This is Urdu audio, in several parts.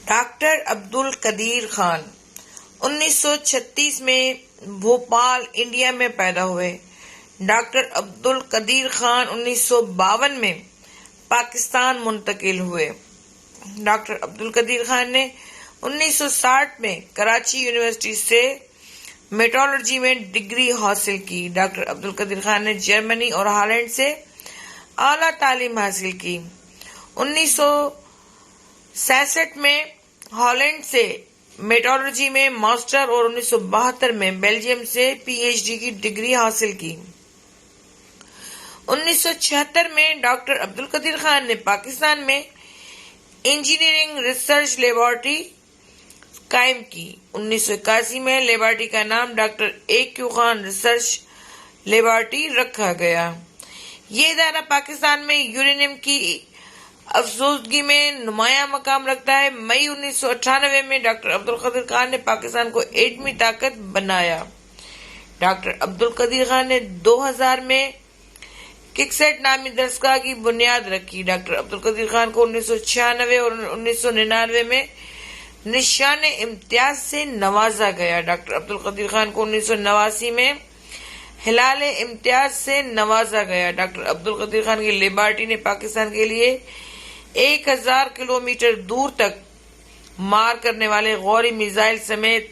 ڈاکٹر عبدالقدیر خان 1936 میں بھوپال انڈیا میں پیدا ہوئے۔ ڈاکٹر عبدالقدیر خان 1952 میں پاکستان منتقل ہوئے۔ ڈاکٹر عبدالقدیر خان نے 1960 میں کراچی یونیورسٹی سے میٹالرجی میں ڈگری حاصل کی۔ ڈاکٹر عبدالقدیر خان نے جرمنی اور ہالینڈ سے اعلیٰ تعلیم حاصل کی۔ 1966 میں ہالینڈ سے میٹالرجی میں ماسٹر اور 1972 میں بیلجیم سے پی ایچ ڈی کی ڈگری حاصل کی۔ 1976 میں ڈاکٹر عبدالقدیر خان نے پاکستان میں انجینئرنگ ریسرچ لیبارٹری قائم کی۔ 1981 میں لیبارٹری کا نام doctor A Q Khan research laboratory رکھا گیا۔ یہ ادارہ پاکستان میں یورینیم کی افزودگی میں نمایاں مقام رکھتا ہے۔ مئی 1998 میں ڈاکٹر عبدالقدیر خان نے پاکستان کو ایٹمی طاقت بنایا۔ ڈاکٹر عبدالقدیر خان نے 2000 میں ککسیٹ نامی دستگاہ کی بنیاد رکھی۔ ڈاکٹر عبدالقدیر خان کو 1996 اور 1999 میں نشان امتیاز سے نوازا گیا۔ ڈاکٹر عبدالقدیر خان کو 1989 میں ہلال امتیاز سے نوازا گیا۔ ڈاکٹر عبدالقدیر خان کی لیبارٹری نے پاکستان کے لیے 1000 کلومیٹر دور تک مار کرنے والے غوری میزائل سمیت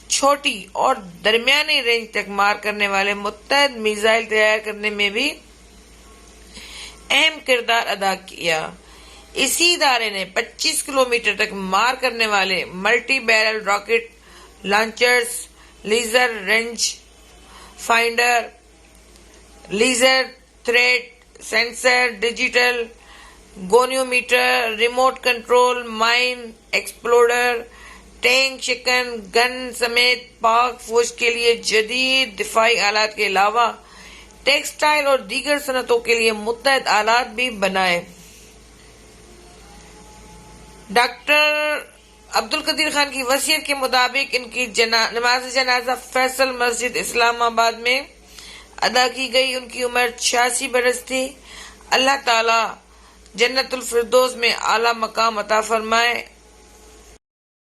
چھوٹی اور درمیانی رینج تک مار کرنے والے متحد میزائل تیار کرنے میں بھی اہم کردار ادا کیا۔ اسی ادارے نے 25 کلومیٹر تک مار کرنے والے multi barrel rocket launchers, laser range finder, laser threat sensor, digital goniometer, remote control mine exploder, tank شکن گن سمیت پاک فوج کے لیے جدید دفاعی آلات کے علاوہ ٹیکسٹائل اور دیگر صنعتوں کے لیے متحد آلات بھی بنائے۔ ڈاکٹر عبدالقدیر خان کی وصیت کے مطابق ان کی نماز جنازہ فیصل مسجد اسلام آباد میں ادا کی گئی۔ ان کی عمر 86 برس تھی۔ اللہ تعالی جنت الفردوس میں اعلیٰ مقام عطا فرمائے۔